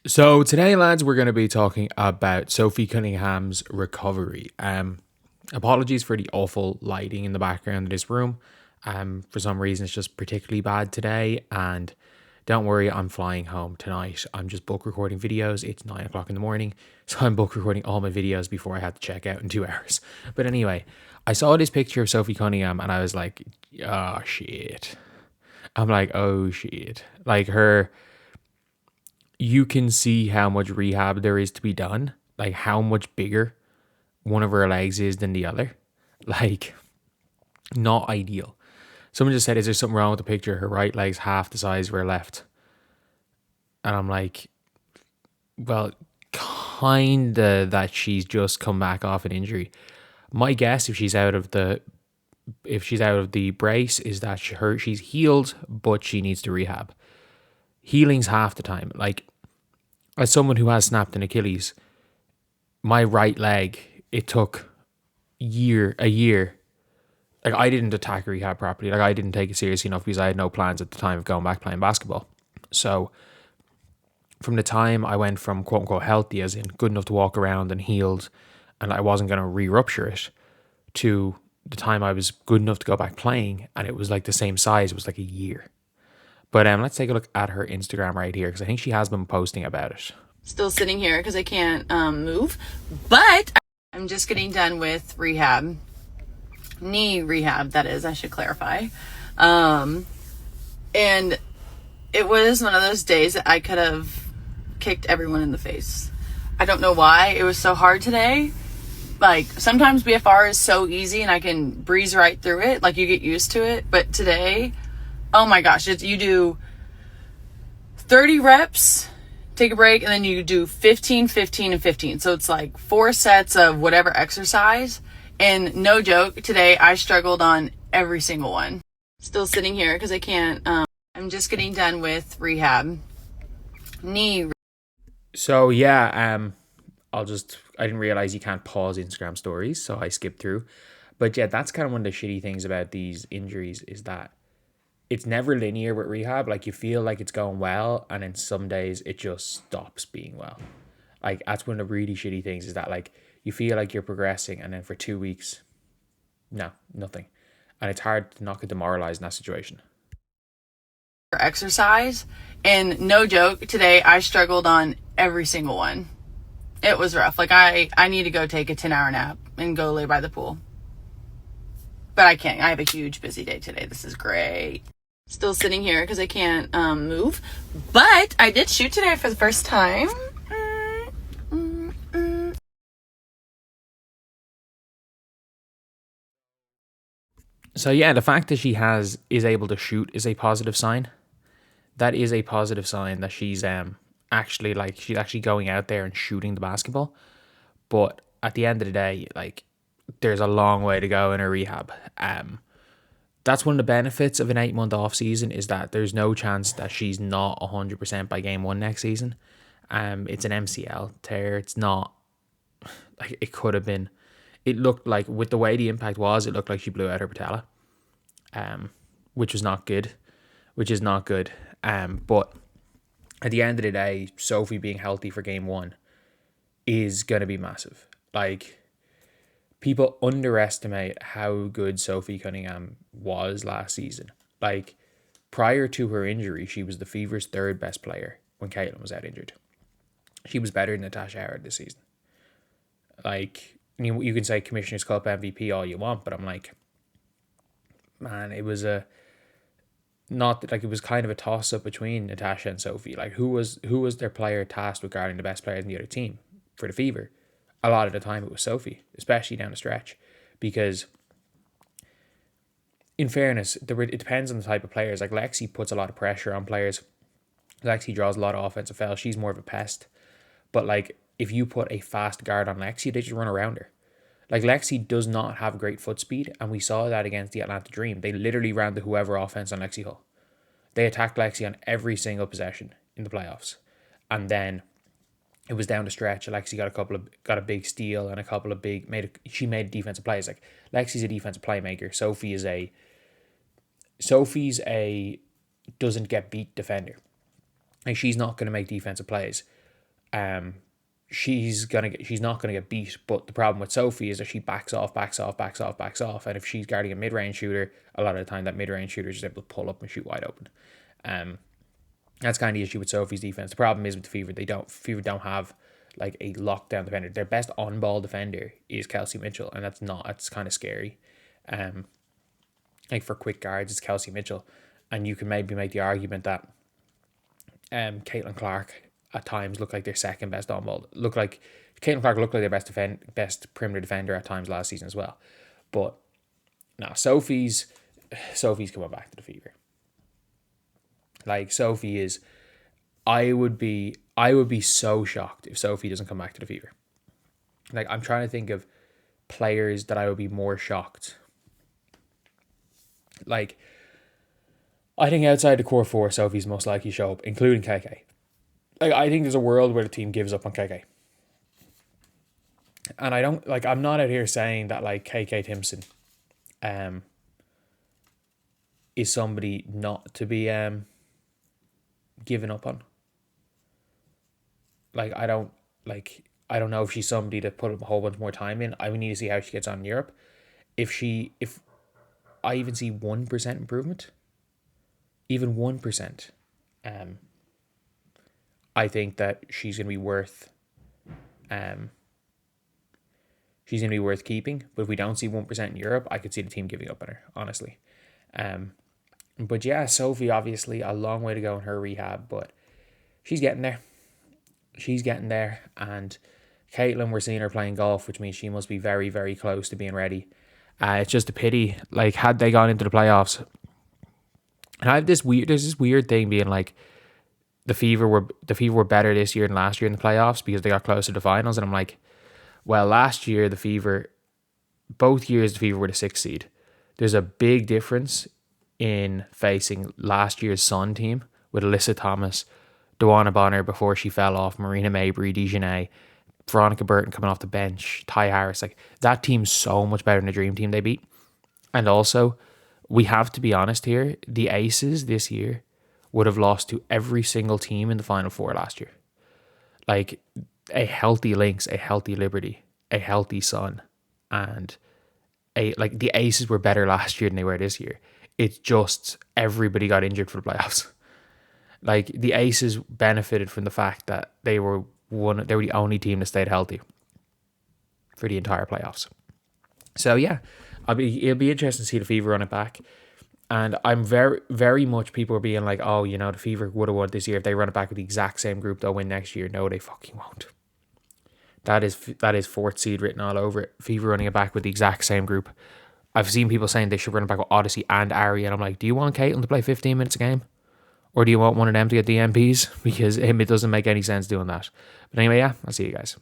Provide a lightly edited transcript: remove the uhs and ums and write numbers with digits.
So today, lads, we're going to be talking about Sophie Cunningham's recovery. Apologies for the awful lighting in the background of this room. For some reason, it's just particularly bad today. And don't worry, I'm flying home tonight. I'm just bulk recording videos. It's 9 o'clock in the morning, so I'm bulk recording all my videos before I have to check out in 2 hours. But anyway, I saw this picture of Sophie Cunningham, and I was like, "Oh shit." I'm like, "Oh shit." Like her, you can see how much rehab there is to be done, like how much bigger one of her legs is than the other. Like, not ideal. Someone just said, "Is there something wrong with the picture? Her right leg's half the size of her left." And I'm like, well, kinda that she's just come back off an injury. My guess, if she's out of the brace, is that she's healed, but she needs to rehab. Healing's half the time. Like, as someone who has snapped an Achilles, my right leg, it took a year. Like, I didn't attack rehab properly. Like, I didn't take it seriously enough because I had no plans at the time of going back playing basketball. So from the time I went from quote unquote healthy, as in good enough to walk around and healed, and I wasn't going to re-rupture it, to the time I was good enough to go back playing, and it was like the same size. It was like a year. But let's take a look at her Instagram right here, because I think she has been posting about it. Still sitting here because I can't move, but I'm just getting done with rehab, knee rehab, that is, I should clarify. And it was one of those days that I could have kicked everyone in the face. I don't know why it was so hard today. Like, sometimes BFR is so easy and I can breeze right through it, like you get used to it, but today, oh my gosh, you do 30 reps, take a break, and then you do 15, 15, and 15. So it's like 4 sets of whatever exercise. And no joke, today I struggled on every single one. Still sitting here because I can't, I'm just getting done with rehab. Knee. So yeah, I didn't realize you can't pause Instagram stories, so I skipped through. But yeah, that's kind of one of the shitty things about these injuries, is that it's never linear with rehab. Like, you feel like it's going well, and then some days it just stops being well. Like, that's one of the really shitty things, is that, like, you feel like you're progressing, and then for 2 weeks, no, nothing. And it's hard to not get demoralized in that situation. Exercise, and no joke, today I struggled on every single one. It was rough. Like, I need to go take a 10-hour nap and go lay by the pool, but I can't. I have a huge busy day today. This is great. Still sitting here because I can't move, but I did shoot today for the first time. So yeah, the fact that is able to shoot is a positive sign. That is a positive sign that she's she's actually going out there and shooting the basketball. But at the end of the day, like, there's a long way to go in her rehab. That's one of the benefits of an 8 month off season, is that there's no chance that she's not 100% by game one next season. It's an MCL tear. It's not like it could have been. It looked like, with the way the impact was, it looked like she blew out her patella, which was not good, which is not good. But at the end of the day, Sophie being healthy for game one is going to be massive. Like, people underestimate how good Sophie Cunningham was last season. Like, prior to her injury, she was the Fever's third best player when Caitlin was out injured. She was better than Natasha Howard this season. Like, you can say Commissioner's Cup MVP all you want, but I'm like, man, it was it was kind of a toss up between Natasha and Sophie. Like, who was their player tasked with guarding the best players in the other team for the Fever? A lot of the time it was Sophie, especially down the stretch, because in fairness, it depends on the type of players. Like, Lexi puts a lot of pressure on players. Lexi draws a lot of offensive fouls. She's more of a pest. But, like, if you put a fast guard on Lexi, they just run around her. Like, Lexi does not have great foot speed, and we saw that against the Atlanta Dream. They literally ran the whoever offense on Lexi Hull. They attacked Lexi on every single possession in the playoffs. And then it was down the stretch. Lexi got a big steal and a couple of she made defensive plays. Like, Lexi's a defensive playmaker. Sophie's a doesn't get beat defender. Like, she's not going to make defensive plays. she's not gonna get beat. But the problem with Sophie is that she backs off, and if she's guarding a mid-range shooter, a lot of the time that mid-range shooter is just able to pull up and shoot wide open. That's kind of the issue with Sophie's defense. The problem is with the Fever don't have like a lockdown defender. Their best on-ball defender is Kelsey Mitchell, and that's kind of scary. Like for quick guards, it's Kelsey Mitchell, and you can maybe make the argument that Caitlin Clark at times looked like their second best on-ball. Caitlin Clark looked like their best perimeter defender at times last season as well. But no, Sophie's coming back to the Fever. Like Sophie is, I would be so shocked if Sophie doesn't come back to the Fever. Like I'm trying to think of players that I would be more shocked. Like I think outside the core four, Sophie's most likely to show up, including KK. Like I think there's a world where the team gives up on KK. And I'm not out here saying that like KK Timpson is somebody not to be given up on. Like I don't know if she's somebody to put a whole bunch more time in. I would need to see how she gets on in Europe. If I even see 1% improvement, even 1%, I think that she's gonna be worth keeping. But if we don't see 1% in Europe, I could see the team giving up on her, honestly. But yeah, Sophie, obviously a long way to go in her rehab, but she's getting there. And Caitlin, we're seeing her playing golf, which means she must be very, very close to being ready. It's just a pity, like, had they gone into the playoffs. And there's this weird thing being like, the Fever were better this year than last year in the playoffs because they got closer to the finals. And I'm like, well, last year both years the Fever were the 6th seed. There's a big difference in facing last year's Sun team with Alyssa Thomas, Dewana Bonner before she fell off, Marina Mabry, Dejanay, Veronica Burton coming off the bench, Ty Harris. Like that team's so much better than the Dream Team they beat. And also, we have to be honest here, the Aces this year would have lost to every single team in the Final Four last year. Like a healthy Lynx, a healthy Liberty, a healthy Sun, and the Aces were better last year than they were this year. It's just everybody got injured for the playoffs. Like the Aces benefited from the fact that they were the only team that stayed healthy for the entire playoffs. So yeah, it'll be interesting to see the Fever run it back. And I'm very, very much, people are being like, oh, the Fever would have won this year. If they run it back with the exact same group, they'll win next year. No, they fucking won't. That is 4th seed written all over it. Fever running it back with the exact same group. I've seen people saying they should run it back with Odyssey and Ari, and I'm like, do you want Caitlin to play 15 minutes a game? Or do you want one of them to get the MPs? Because it doesn't make any sense doing that. But anyway, yeah, I'll see you guys.